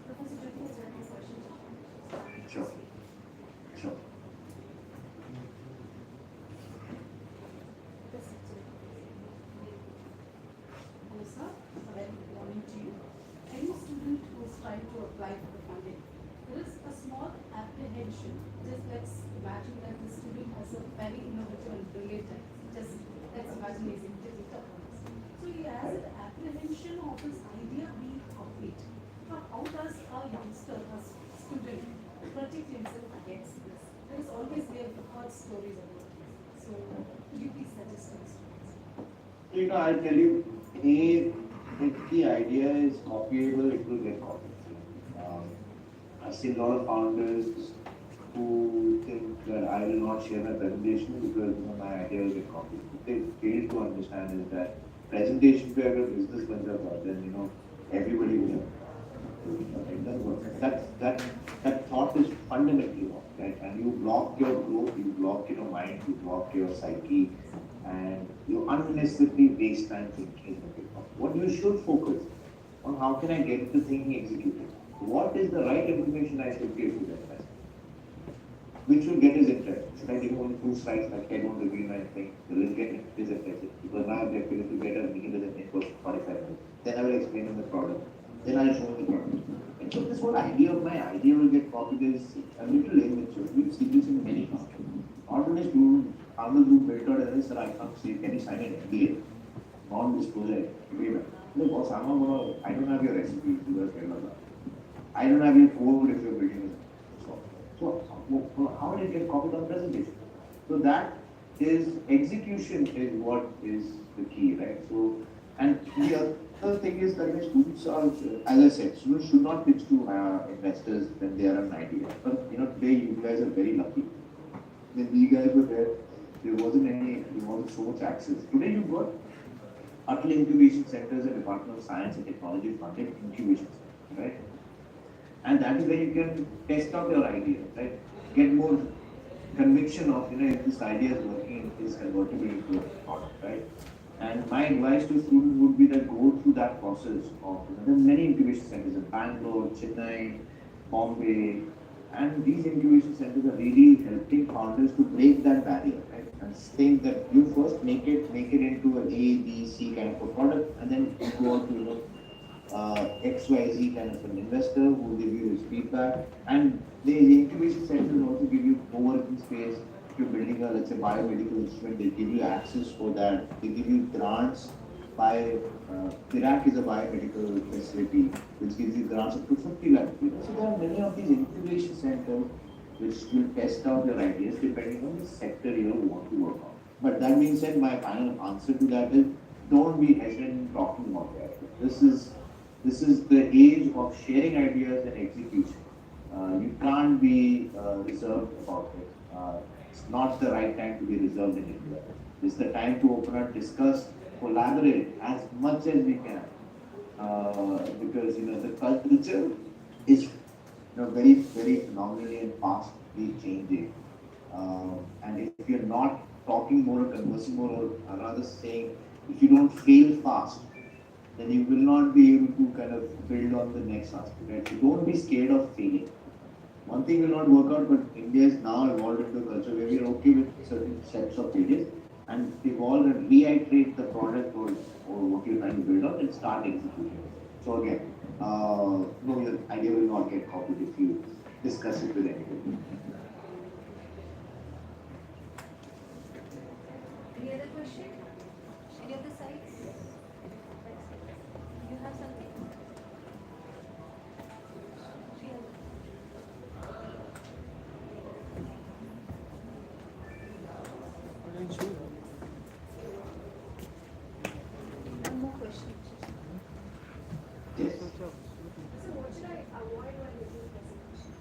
Professor Jyoti has one more question. Sure. Sure. Hello, sir. Very good morning to you. Any student who is trying to apply for the funding, there is a small apprehension. Just let's imagine that the student has a very innovative and brilliant idea. Just let's imagine he's intelligent. So he has an apprehension of his idea being complete. Now, how does a youngster, a student, protect himself against this? There is always, we have heard stories about this. So, could you please suggest us? You know, I'll tell you, if the idea is copyable, it will get copied. I've seen a lot of founders who think that I will not share my presentation because my idea will get copied. What they fail to understand is that presentation to every business venture, then everybody will. It doesn't work. That thought is fundamentally wrong, right? And you block your growth, you block your mind, you block your psyche, and you unnecessarily waste time thinking. What you should focus on, how can I get the thing executed? What is the right information I should give to the investor? Which will get his interest. Should I give him only 2 slides like I don't agree my thing? Will it get his interest? Because my objective is to get a meeting with him for 45 minutes. Then I will explain him the product. Then I'll show him the product. And so this whole idea of my idea will get copied is a little immature. We've seen this in many companies. Not only students, founder group built out and sir, I come say, can you sign an NDA? Non-disclosure agreement. Look, boss, I don't have your recipe. I don't have your code if you're building it. So how will it get copied on presentation? So that is, execution is what is the key, right? So, and the other thing is that students are, as I said, students should not pitch to investors when they are an idea. But today you guys are very lucky. When we guys were there wasn't so much access. Today you've got Atal incubation centers and Department of Science and Technology funded incubation centers, right? And that is where you can test out your idea, right? Get more conviction of, if this idea is working, it is convertible into a product, right? And my advice to students would be that go through that process of, there are many incubation centers in Bangalore, Chennai, Bombay, and these incubation centers are really helping founders to break that barrier, right? And think that you first make it into an A, B, C kind of a product, and then you go on to XYZ kind of an investor who will give you his feedback. And the incubation centers will also give you co-working space. If you're building a, let's say, biomedical instrument, they give you access for that. They give you grants. Iraq is a biomedical facility which gives you grants up to 50 lakh. So there are many of these incubation centers which will test out your ideas depending on the sector you want to work on. But that being said, my final answer to that is, don't be hesitant in talking about that. This is the age of sharing ideas and execution. You can't be reserved about it. It's not the right time to be reserved in India. It's the time to open up, discuss, collaborate as much as we can. Because the culture is very, very phenomenally and fastly changing. And if you're not talking more or conversing more, or rather saying, if you don't fail fast, then you will not be able to kind of build on the next aspect, right? So don't be scared of failing. One thing will not work out, but India is now evolved into a culture where we are okay with certain sets of failures and evolve and reiterate the product or what you're trying to build on and start executing. So again, no, your idea will not get copied if you discuss it with anybody. Any other question? Any other sides? You have something? One more question. Yes. So what should I avoid while making a presentation?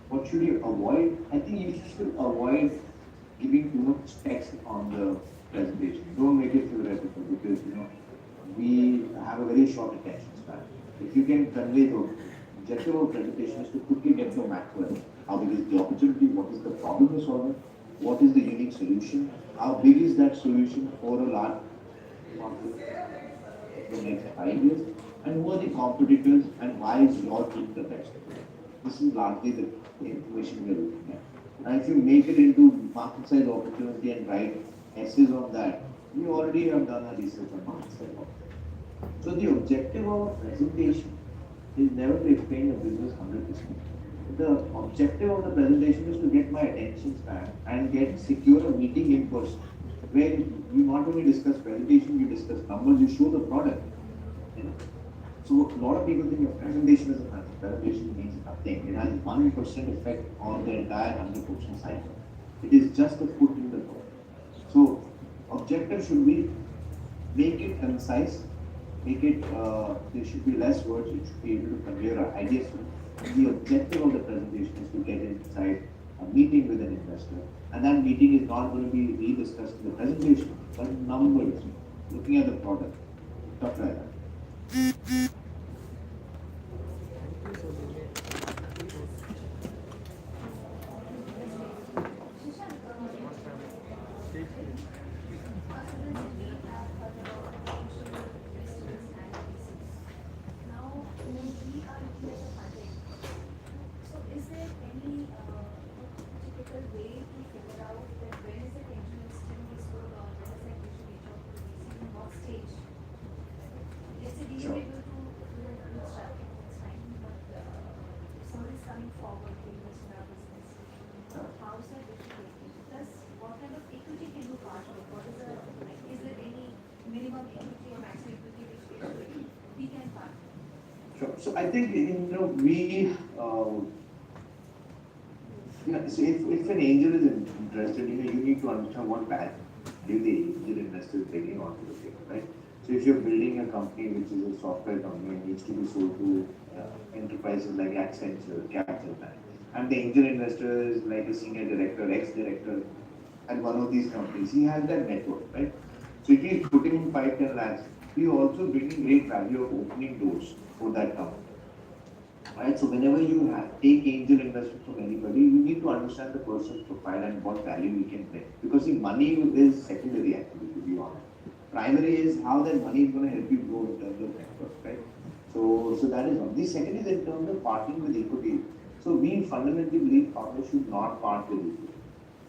What should you avoid? I think you should avoid giving too much text on the presentation. Don't make it theoretical because we have a very short attention span. If you can convey the objective of presentation is to quickly get to a macro level. How big is the opportunity? What is the problem you're solving? What is the unique solution? How big is that solution for a large market the next 5 years? And who are the competitors and why is your team the best? This is largely the information we are looking at. And if you make it into market size opportunity and write essays on that, we already have done a research on market size opportunity. So the objective of a presentation is never to explain the business 100%. The objective of the presentation is to get my attention span and secure a meeting in person where you not only discuss presentation, you discuss numbers, you show the product. So a lot of people think of presentation as a fancy. Presentation means nothing. It has 1% effect on the entire 100% cycle. It is just a foot in the door. So objective should be make it concise, make it there should be less words, it should be able to convey your ideas. The objective of the presentation is to get inside a meeting with an investor. And that meeting is not going to be rediscussed in the presentation, but numbers, looking at the product, stuff like that. Now, we are looking at the funding. So, is there any typical way to figure out that when is it angel still good or when is it we should reach out to the VC in what stage? Let's say we Sure. are able to do it bootstrapping, it's fine, but if somebody is coming forward to invest in our business, how is that different? Plus, what kind of equity can you part with? What is the, like, is there any minimum equity or maximum equity which we can part with? Sure. So I think we so if an angel is interested, you need to understand what value the angel investor is bringing onto the table, right? So if you're building a company which is a software company and needs to be sold to enterprises like Accenture, Capgemini, and the angel investor is like a senior director, ex-director at one of these companies, he has that network, right? So if he's putting in 5-10 lakhs, he's also bringing great value of opening doors for that company. Right, so whenever you take angel investment from anybody, you need to understand the person's profile and what value we can bring. Because the money is secondary actually, to be honest. Primary is how that money is going to help you grow in terms of network, right? So that is one. The second is in terms of parting with equity. So we fundamentally believe founders should not part with equity.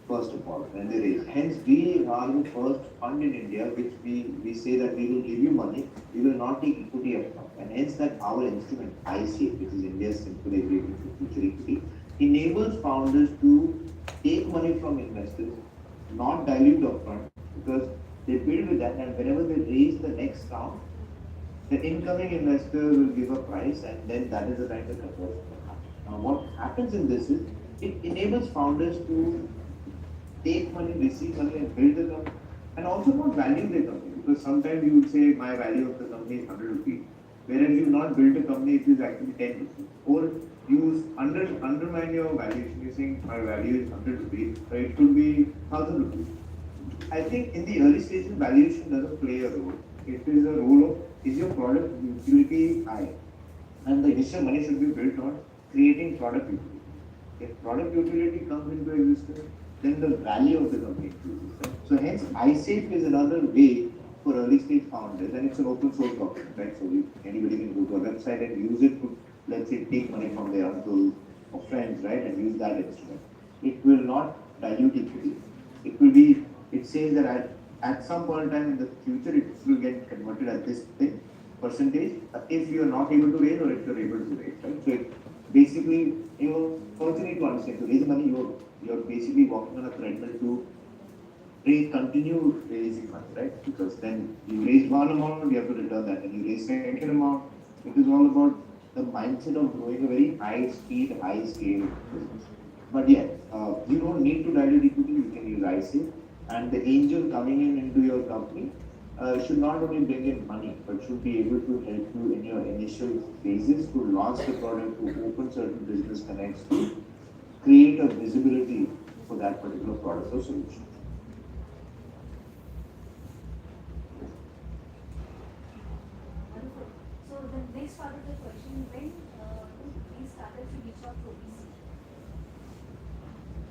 First of all, when they raise. Hence, we are the first fund in India which we say that we will give you money, we will not take equity upfront. And hence that our instrument, ISAFE, which is India's Simple Agreement for Future Equity, enables founders to take money from investors, not dilute upfront, because they build with that, and whenever they raise the next round, the incoming investor will give a price, and then that is the time the conversion will happen. Now, what happens in this is, it enables founders to take money, receive money, and build the company, and also not value the company, because sometimes you would say my value of the company is 100 rupees, whereas you not build a company, it is actually 10 rupees, or you undermine your valuation, you saying my value is 100 rupees, but it could be 1000 rupees. I think in the early stages, valuation doesn't play a role. It is a role of, is your product utility high? And the initial money should be built on creating product utility. If product utility comes into existence, then the value of the company increases. Right? So hence, iSafe is another way for early stage founders, and it's an open source document, right? So anybody can go to a website and use it to, let's say, take money from their uncles or friends, right, and use that instrument. It will not dilute equity. It will be, it says that at some point in time in the future, it will get converted at this percentage if you are not able to raise or if you are able to raise, right? So it basically, you also need to understand, to raise money, you're basically walking on a treadmill to continue raising money, right? Because then you raise one amount, you have to return that, and you raise second amount. It is all about the mindset of growing a very high speed, high scale business. But yeah, you don't need to dilute equity, you can use ISAFE, and the angel coming into your company should not only bring in money, but should be able to help you in your initial phases to launch the product, to open certain business connects, to create a visibility for that particular product or solution. Wonderful. So the next part of the question, when we started to reach out to VC?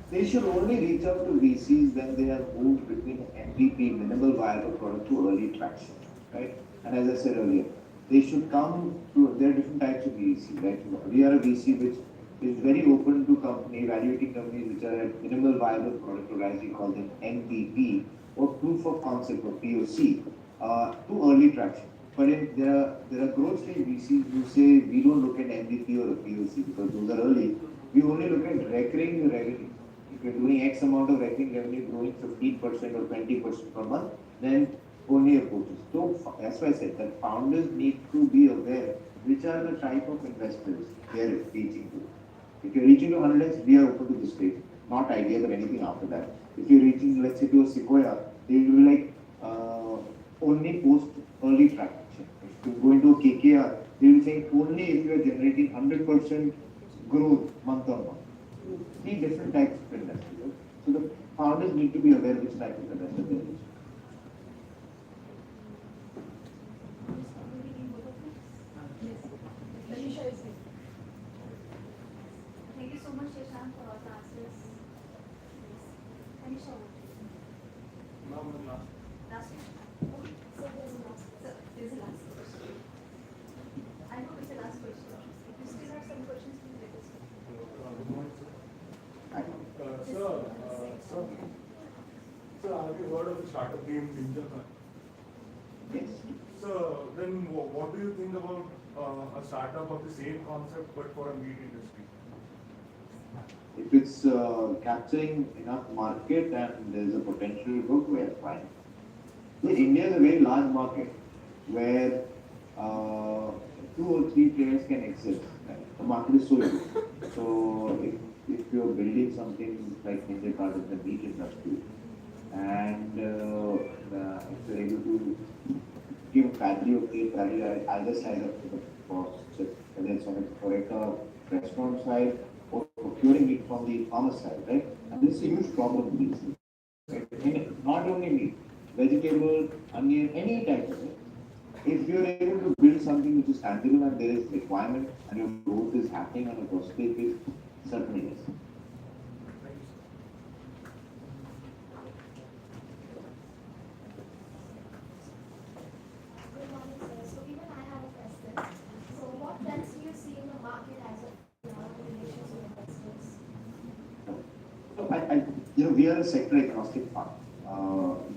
They should only reach out to VCs when they have moved between MVP, minimal viable product, to early traction, right? And as I said earlier, they should come to, there are different types of VC, right? We are a VC which is very open to evaluating companies which are at minimal viable product, or as we call them MVP, or proof of concept, or POC, to early traction. But there are growth stage VCs who say we don't look at MVP or a POC because those are early. We only look at recurring revenue. If you're doing X amount of recurring revenue growing 15% or 20% per month, then only approaches. So that's why I said that founders need to be aware which are the type of investors they are reaching to. If you're reaching to 100x, we are open to this stage, not ideas or anything after that. If you're reaching, let's say, to a Sequoia, they will be like only post early traction. If you go into a KKR, they will say only if you are generating 100% growth month on month. Three different types of investors. Right? So the founders need to be aware which type of investor they are. Thank you so much, Shashank, for all the answers. Anisha, over to you. Last question. Okay. So there's a last question. I know it's the last question. If you still have some questions, please let us know. Sir, have you heard of the startup named NinjaCon? Yes. So then what do you think about a startup of the same concept but for a meat industry? If it's capturing enough market and there's a potential growth, we're fine. So India is a very large market where 2 or 3 players can exist. Right? The market is so huge. So if you're building something like NinjaCart in the meat industry, and if you're able to give value, create value at either side of the cost, so whether it's on the HoReCa restaurant side or procuring it from the e-commerce side, right? And this is a huge problem in these days. Right? Not only meat, vegetable, onion, any type of it. If you're able to build something which is tangible and there is requirement and your growth is happening on a prospect basis, certainly yes. Good morning, sir. So even I have a question. So what trends do you see in the market as of now in relation to investors? So we are a sector agnostic fund,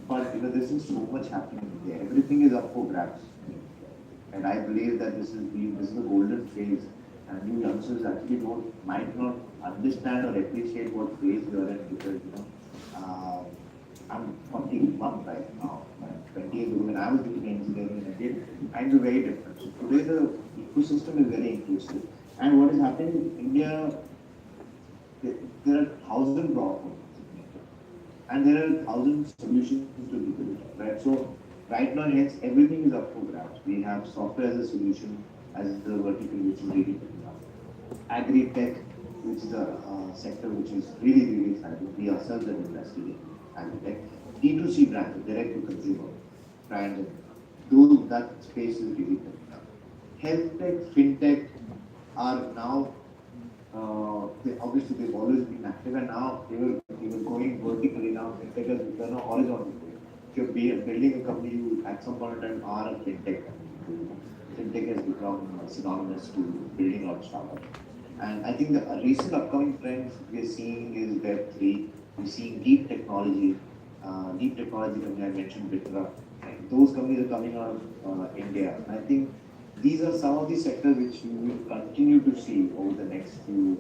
but this is so much happening in India. Everything is up for grabs, and I believe that this is the golden phase, and you youngsters actually might not understand or appreciate what phase you are in because I'm 41 right now. 20 years ago when I was doing engineering in India, kind of very different. So today the ecosystem is very inclusive, and what is happening in India, there are 1,000 problems and there are 1,000 solutions to be built, right? So right now, hence everything is up for grabs. We have software as a solution, as the vertical which is really picking up. Agri-tech, which is a sector which is really exciting. We ourselves are invested in agri-tech. D2C brands, direct to consumer brands, that space is really picking up. Health tech, fintech are now obviously they've always been active, and now they were going vertically. Now fintech has become a horizontal. If you're building a company, you at some point in time are a fintech company. Fintech has become synonymous to building out startups. And I think the recent upcoming trends we are seeing is Web3. We're seeing deep technology company, I mentioned Bitra. And those companies are coming out of India. And I think these are some of the sectors which we will continue to see over the next few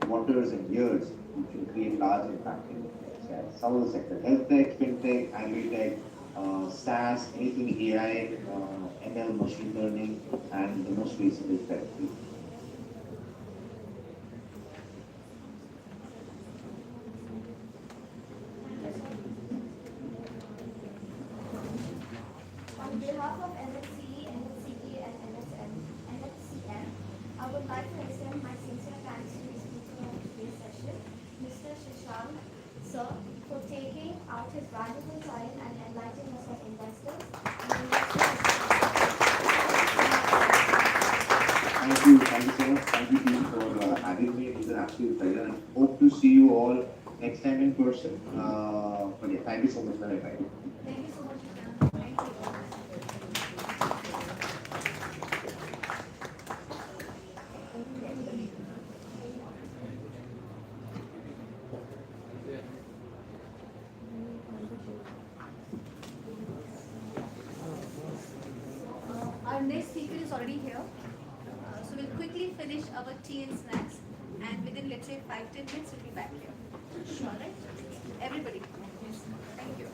quarters and years, which will create large impact in some of the sectors. Health tech, fintech, agri-tech, SaaS, anything AI, ML, machine learning, and the most recent is Web3. On behalf of NFCE, NFCE and NFCM, I would like to extend my sincere thanks to the speaker of today's session, Mr. Shashank, sir, for taking out his valuable time and enlightening us as investors. Thank you so much. Thank you team for having me. It was an absolute pleasure and hope to see you all next time in person. But yeah, thank you so much for your time. Thank you so much, Shashank. Thank you. Our next speaker is already here. So we'll quickly finish our tea and snacks, and within, let's say, 5-10 minutes, we'll be back here. Sure, right? Everybody. Thank you.